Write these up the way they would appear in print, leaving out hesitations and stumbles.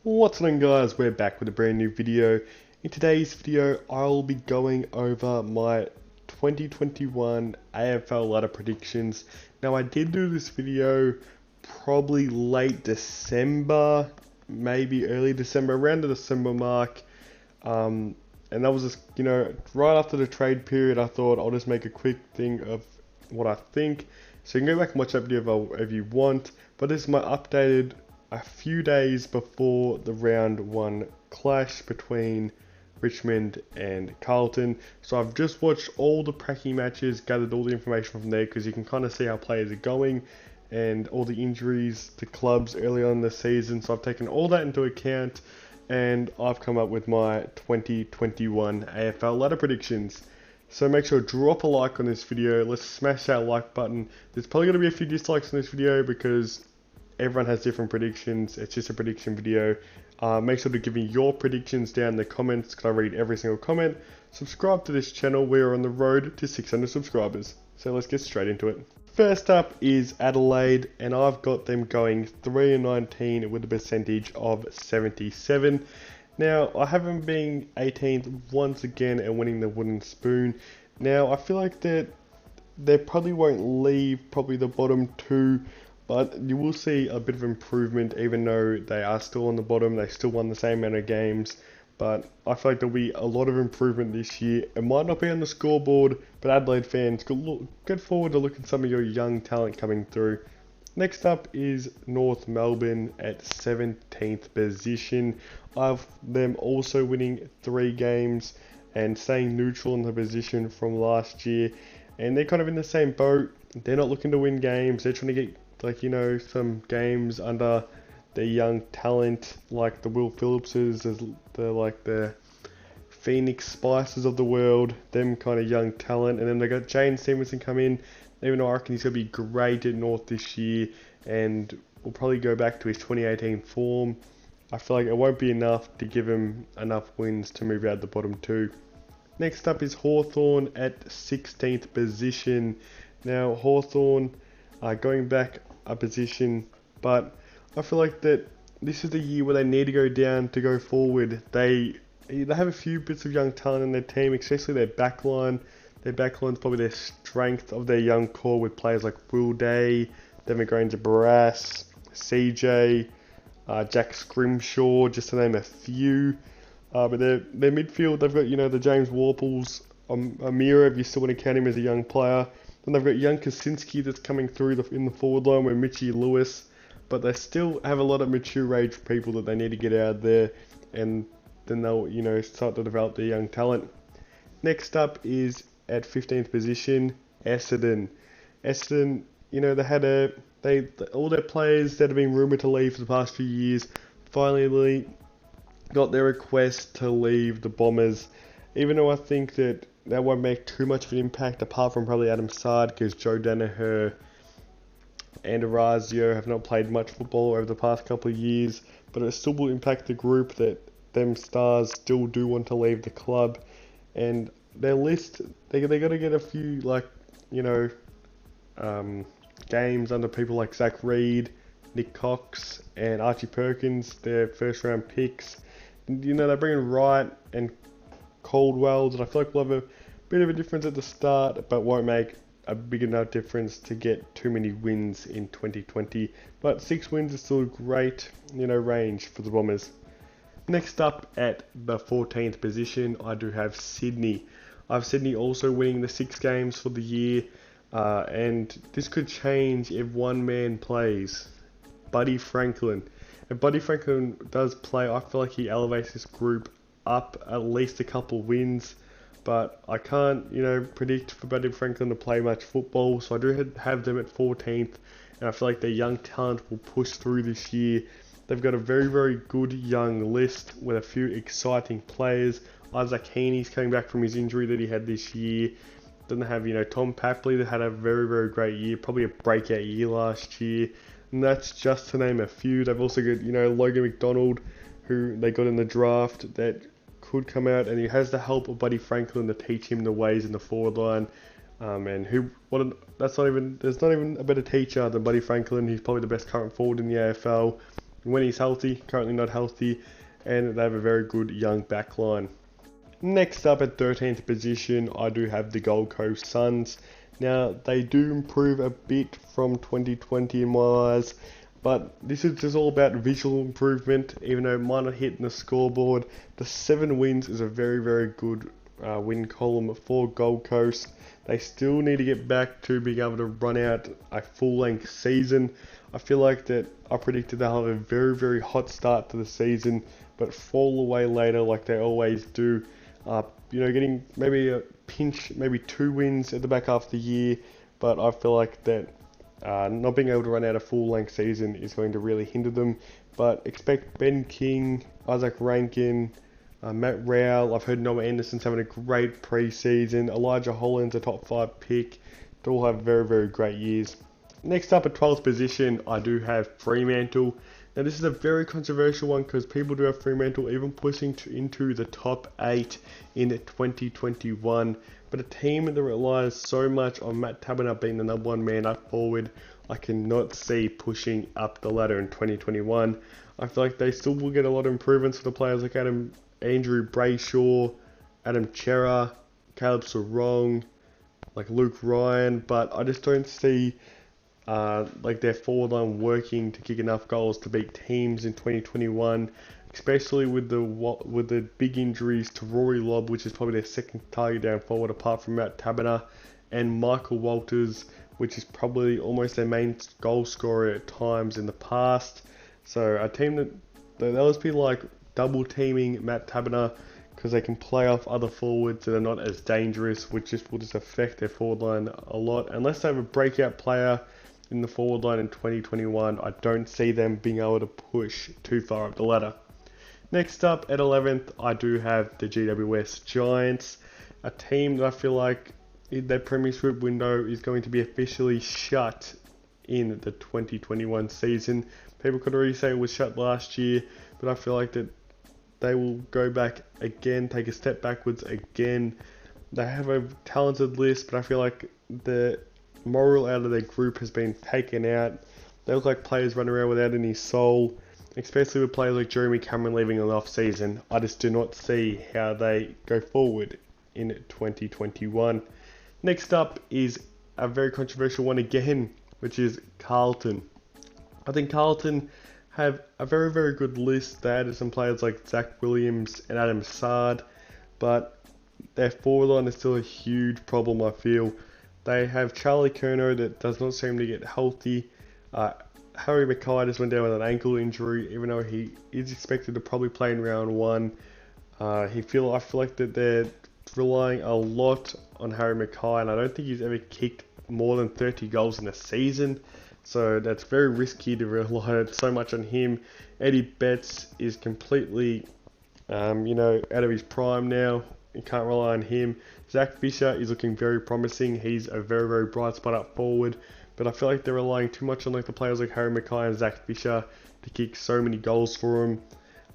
What's going on, guys? We're back with a brand new video. In today's video I'll be going over my 2021 AFL ladder predictions. Now I did do this video probably late December, maybe early December, around the December mark, and that was just, right after the trade period. I thought I'll just make a quick thing of what I think, so you can go back and watch that video if you want, but this is my updated a few days before the round 1 clash between Richmond and Carlton. So I've just watched all the pracky matches, gathered all the information from there, because you can kind of see how players are going and all the injuries to clubs early on in the season. So I've taken all that into account and I've come up with my 2021 AFL ladder predictions. So make sure to drop a like on this video. Let's smash that like button. There's probably going to be a few dislikes on this video because everyone has different predictions. It's just a prediction video. Make sure to give me your predictions down in the comments, because I read every single comment. Subscribe to this channel. We're on the road to 600 subscribers. So let's get straight into it. First up is Adelaide, and I've got them going 3-19 with a percentage of 77. Now, I have them being 18th once again and winning the wooden spoon. Now, I feel like that they probably won't leave probably the bottom two, but you will see a bit of improvement. Even though they are still on the bottom, they still won the same amount of games, but I feel like there'll be a lot of improvement this year. It might not be on the scoreboard, but Adelaide fans, get forward to looking at some of your young talent coming through. Next up is North Melbourne at 17th position. I've them also winning 3 games and staying neutral in the position from last year, and they're kind of in the same boat. They're not looking to win games. They're trying to get some games under their young talent, like the Will Phillipses, the Phoenix Spices of the world, them kind of young talent. And then they got Jane Stevenson come in, even though I reckon he's going to be great at North this year and will probably go back to his 2018 form. I feel like it won't be enough to give him enough wins to move out the bottom 2. Next up is Hawthorn at 16th position. Now Hawthorn are going back a position, but I feel like that this is the year where they need to go down to go forward. They have a few bits of young talent in their team, especially their backline. Their backline's probably their strength of their young core, with players like Will Day, Devin Granger Barras, CJ, Jack Scrimshaw, just to name a few. But their midfield, they've got the James Warples, Amira, if you still want to count him as a young player. Then they've got young Kaczynski that's coming through in the forward line with Mitchie Lewis, but they still have a lot of mature age people that they need to get out there, and then they'll start to develop their young talent. Next up is at 15th position, Essendon. Essendon, all their players that have been rumoured to leave for the past few years finally got their request to leave the Bombers, even though I think that won't make too much of an impact, apart from probably Adam Sard, because Joe Danaher and Orazio have not played much football over the past couple of years, but it still will impact the group that them stars still do want to leave the club. And their list, they got to get a few games under people like Zach Reed, Nick Cox and Archie Perkins, their first round picks. They bring in Wright and Caldwell, and I feel like we'll have a bit of a difference at the start, but won't make a big enough difference to get too many wins in 2020. But 6 wins is still a great, range for the Bombers. Next up at the 14th position, I do have Sydney. I have Sydney also winning the 6 games for the year, and this could change if one man plays, Buddy Franklin. If Buddy Franklin does play, I feel like he elevates this group up at least a couple wins, but I can't predict for Buddy Franklin to play much football, so I do have them at 14th, and I feel like their young talent will push through this year. They've got a very, very good young list with a few exciting players. Isaac Heaney's coming back from his injury that he had this year. Then they have Tom Papley that had a very, very great year, probably a breakout year last year, and that's just to name a few. They've also got Logan McDonald, who they got in the draft, that could come out, and he has the help of Buddy Franklin to teach him the ways in the forward line. There's not even a better teacher than Buddy Franklin. He's probably the best current forward in the AFL. when he's healthy. Currently not healthy, and they have a very good young backline. Next up at 13th position, I do have the Gold Coast Suns. Now, they do improve a bit from 2020 in my eyes, but this is just all about visual improvement. Even though it might not hit in the scoreboard, the 7 wins is a very, very good win column for Gold Coast. They still need to get back to being able to run out a full-length season. I feel like that I predicted they'll have a very, very hot start to the season, but fall away later like they always do. You know, getting maybe a pinch, maybe 2 wins at the back half of the year, but I feel like that not being able to run out a full-length season is going to really hinder them. But expect Ben King, Isaac Rankin, Matt Rowell. I've heard Noah Anderson's having a great pre-season. Elijah Holland's a top 5 pick. They all have very, very great years. Next up at 12th position, I do have Fremantle. Now this is a very controversial one because people do have Fremantle even pushing into the top 8 in 2021. But a team that relies so much on Matt Taberner being the #1 man up forward, I cannot see pushing up the ladder in 2021. I feel like they still will get a lot of improvements for the players like Andrew Brayshaw, Adam Chera, Caleb Sarong, like Luke Ryan, but I just don't see like their forward line working to kick enough goals to beat teams in 2021, especially with the big injuries to Rory Lobb, which is probably their second target down forward apart from Matt Taberner, and Michael Walters, which is probably almost their main goal scorer at times in the past. So a team that they'll just be like double teaming Matt Taberner because they can play off other forwards that are not as dangerous, which will just affect their forward line a lot. Unless they have a breakout player in the forward line in 2021, I don't see them being able to push too far up the ladder. Next up at 11th, I do have the GWS Giants, a team that I feel like their premiership window is going to be officially shut in the 2021 season. People could already say it was shut last year, but I feel like that they will go back again, take a step backwards again. They have a talented list, but I feel like the moral out of their group has been taken out. They look like players running around without any soul, especially with players like Jeremy Cameron leaving in the off-season. I just do not see how they go forward in 2021. Next up is a very controversial one again, which is Carlton. I think Carlton have a very, very good list. They added some players like Zach Williams and Adam Sard, but their forward line is still a huge problem, I feel. They have Charlie Curnow that does not seem to get healthy. Harry Mackay just went down with an ankle injury, even though he is expected to probably play in round 1. I feel like that they're relying a lot on Harry Mackay, and I don't think he's ever kicked more than 30 goals in a season. So that's very risky to rely so much on him. Eddie Betts is completely, out of his prime now. You can't rely on him. Zach Fisher is looking very promising. He's a very, very bright spot up forward. But I feel like they're relying too much on the players like Harry Mackay and Zach Fisher to kick so many goals for them.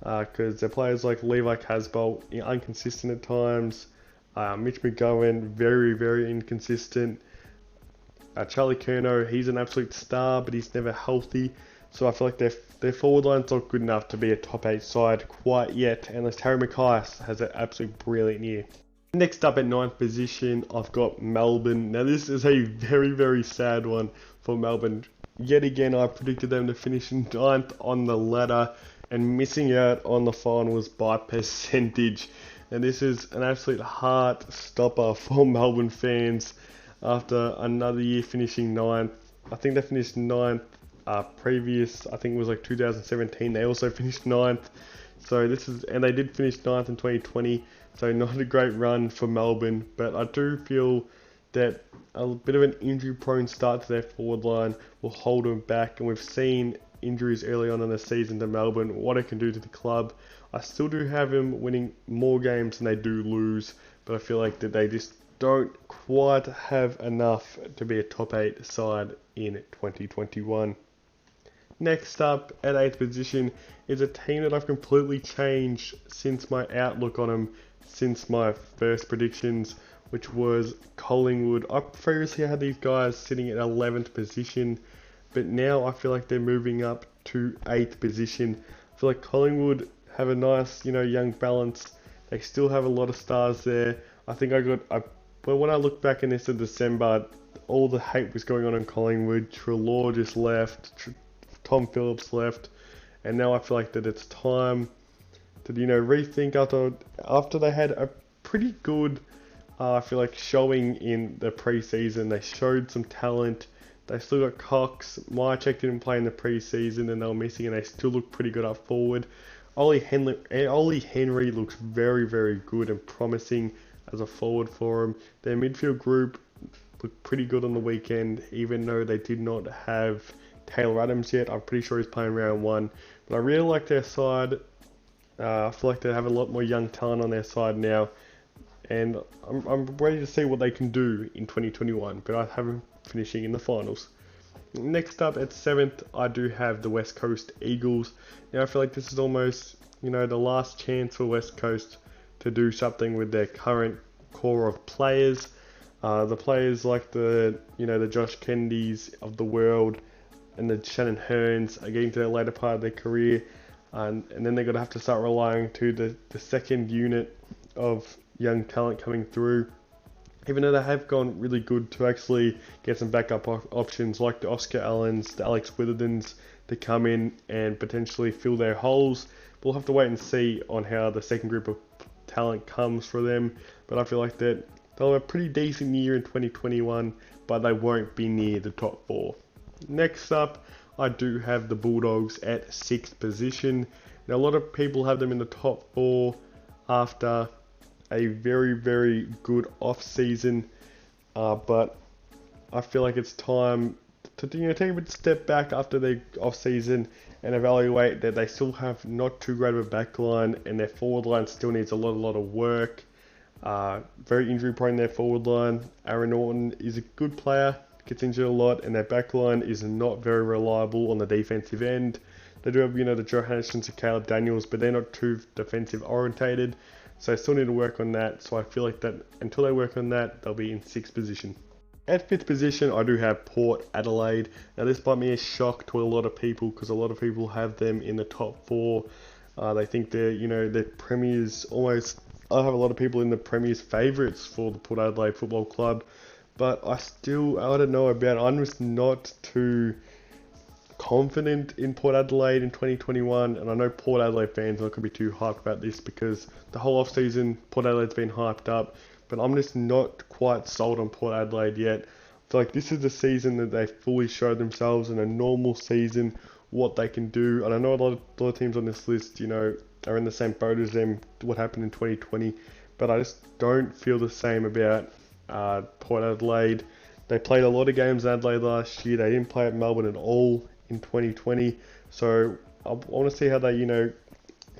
Because they're players like Levi Casbolt, inconsistent at times. Mitch McGowan, very, very inconsistent. Charlie Curnow, he's an absolute star, but he's never healthy. So I feel like their forward line's not good enough to be a top 8 side quite yet, unless Harry Mackay has an absolute brilliant year. Next up at 9th position, I've got Melbourne. Now this is a very, very sad one for Melbourne. Yet again, I predicted them to finish 9th on the ladder, and missing out on the finals by percentage. And this is an absolute heart stopper for Melbourne fans. After another year finishing 9th, I think they finished 9th previous, I think it was like 2017, they also finished 9th. So and they did finish 9th in 2020, so not a great run for Melbourne, but I do feel that a bit of an injury prone start to their forward line will hold them back, and we've seen injuries early on in the season to Melbourne, what it can do to the club. I still do have them winning more games than they do lose, but I feel like that they just don't quite have enough to be a top 8 side in 2021. Next up at 8th position is a team that I've completely changed since my outlook on them, since my first predictions, which was Collingwood. I previously had these guys sitting at 11th position, but now I feel like they're moving up to 8th position. I feel like Collingwood have a nice, young balance. They still have a lot of stars there. I think but when I look back in this in December, all the hate was going on in Collingwood. Treloar just left, Tom Phillips left, and now I feel like that it's time to rethink after they had a pretty good I feel like showing in the preseason. They showed some talent. They still got Cox. Myercheck didn't play in the preseason and they were missing, and they still look pretty good up forward. Ollie Henry looks very, very good and promising as a forward for him. Their midfield group looked pretty good on the weekend, even though they did not have Taylor Adams yet. I'm pretty sure he's playing round 1. But I really like their side. I feel like they have a lot more young talent on their side now. And I'm ready to see what they can do in 2021, but I have them finishing in the finals. Next up at 7th, I do have the West Coast Eagles. Now I feel like this is almost, the last chance for West Coast to do something with their current core of players. The players like the Josh Kennedys of the world and the Shannon Hearns are getting to the later part of their career. And then they're going to have to start relying to the second unit of young talent coming through, even though they have gone really good to actually get some backup options like the Oscar Allens, the Alex Witherden's to come in and potentially fill their holes. We'll have to wait and see on how the second group of talent comes for them, but I feel like that they'll have a pretty decent year in 2021, but they won't be near the top 4. Next up, I do have the Bulldogs at 6th position. Now a lot of people have them in the top 4 after a very, very good off-season, but I feel like it's time to take a step back after their off-season and evaluate that they still have not too great of a back line, and their forward line still needs a lot of work. Very injury prone, their forward line. Aaron Norton is a good player, gets injured a lot, and their back line is not very reliable on the defensive end. They do have, the Johanssons and Caleb Daniels, but they're not too defensive orientated. So I still need to work on that. So I feel like that until they work on that, they'll be in 6th position. At 5th position, I do have Port Adelaide. Now this might be a shock to a lot of people because a lot of people have them in the top 4. They think they're premiers almost. I have a lot of people in the premiers favourites for the Port Adelaide Football Club, but I don't know about it. I'm just not too confident in Port Adelaide in 2021, and I know Port Adelaide fans aren't going to be too hyped about this because the whole off-season Port Adelaide's been hyped up, but I'm just not quite sold on Port Adelaide yet. I feel like this is the season that they fully showed themselves in a normal season what they can do, and I know a lot of teams on this list, are in the same boat as them, what happened in 2020, but I just don't feel the same about Port Adelaide. They played a lot of games in Adelaide last year. They didn't play at Melbourne at all in 2020, so I want to see how they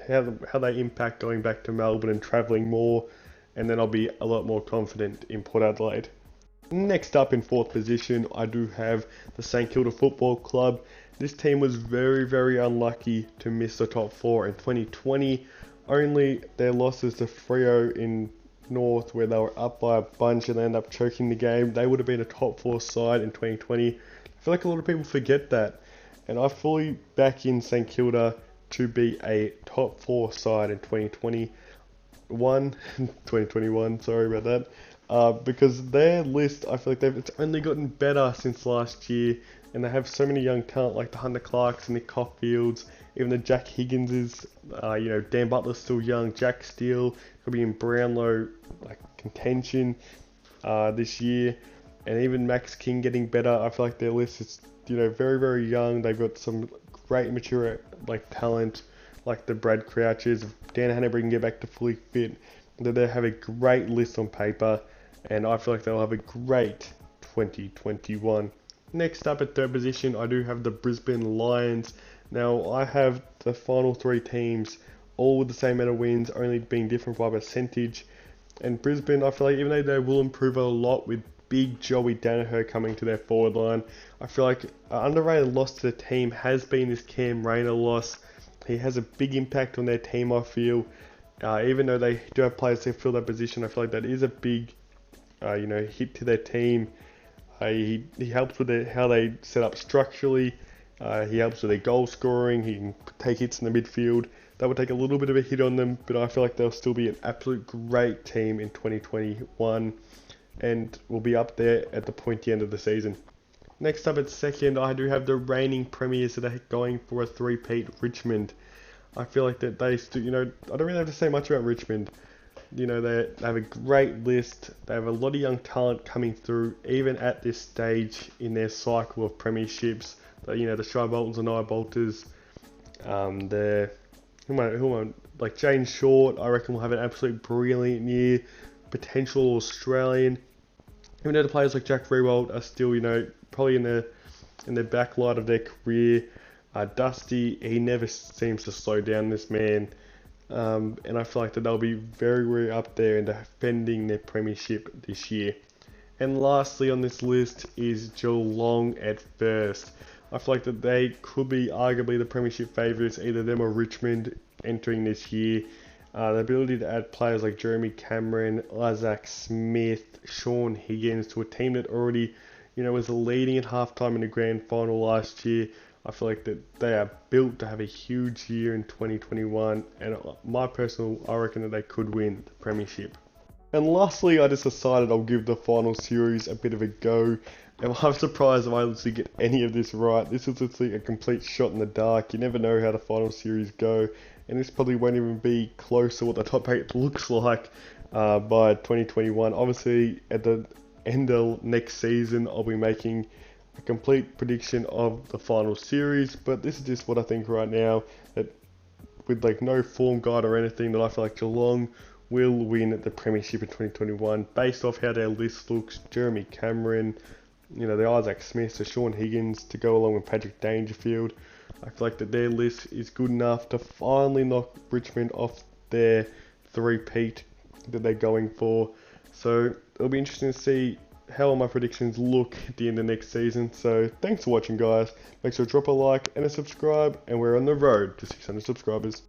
how they impact going back to Melbourne and travelling more, and then I'll be a lot more confident in Port Adelaide. Next up in 4th position, I do have the St Kilda Football Club. This team was very, very unlucky to miss the top 4 in 2020. Only their losses to Freo in North, where they were up by a bunch and they ended up choking the game. They would have been a top 4 side in 2020. I feel like a lot of people forget that. And I fully back in St Kilda to be a top 4 side in 2021, sorry about that. Because their list, I feel like it's only gotten better since last year, and they have so many young talent like the Hunter Clarks and the Caulfields, even the Jack Higginses, Dan Butler's still young, Jack Steele could be in Brownlow contention this year, and even Max King getting better. I feel like their list is very, very young. They've got some great mature talent like the Brad Crouches. If Dan Hanbury can get back to fully fit, they have a great list on paper, and I feel like they'll have a great 2021. Next up at 3rd position, I do have the Brisbane Lions. Now I have the final 3 teams all with the same amount of wins, only being different by percentage. And Brisbane, I feel like even though they will improve a lot with big Joey Danaher coming to their forward line, I feel like an underrated loss to the team has been this Cam Rayner loss. He has a big impact on their team, I feel. Even though they do have players to fill that position, I feel like that is a big hit to their team. He helps with how they set up structurally. He helps with their goal scoring. He can take hits in the midfield. That would take a little bit of a hit on them, but I feel like they'll still be an absolute great team in 2021 and will be up there at the pointy end of the season. Next up at second, I do have the reigning premiers that are going for a three-peat, Richmond. I feel like that they still, I don't really have to say much about Richmond. They have a great list. They have a lot of young talent coming through, even at this stage in their cycle of premierships. The Shy Boltons and I Bolters, like Jane Short, I reckon will have an absolute brilliant year. Potential Australian. Even though the players like Jack Riewoldt are still, probably in the backlight of their career. Dusty, he never seems to slow down, this man. And I feel like that they'll be very, very up there in defending their premiership this year. And lastly on this list is Geelong at first. I feel like that they could be arguably the premiership favourites, either them or Richmond entering this year. The ability to add players like Jeremy Cameron, Isaac Smith, Sean Higgins to a team that already, was leading at halftime in the grand final last year. I feel like that they are built to have a huge year in 2021, and I reckon that they could win the premiership. And lastly, I just decided I'll give the final series a bit of a go. And I'm surprised if I literally get any of this right. This is literally a complete shot in the dark. You never know how the final series go, and this probably won't even be close to what the top 8 looks like by 2021. Obviously, at the end of next season, I'll be making a complete prediction of the final series, but this is just what I think right now, that with like no form guide or anything, that I feel like Geelong will win the premiership in 2021 based off how their list looks. Jeremy Cameron, the Isaac Smiths, the Sean Higgins to go along with Patrick Dangerfield. I feel like that their list is good enough to finally knock Richmond off their three-peat that they're going for. So it'll be interesting to see how my predictions look at the end of next season. So thanks for watching, guys. Make sure to drop a like and a subscribe, and we're on the road to 600 subscribers.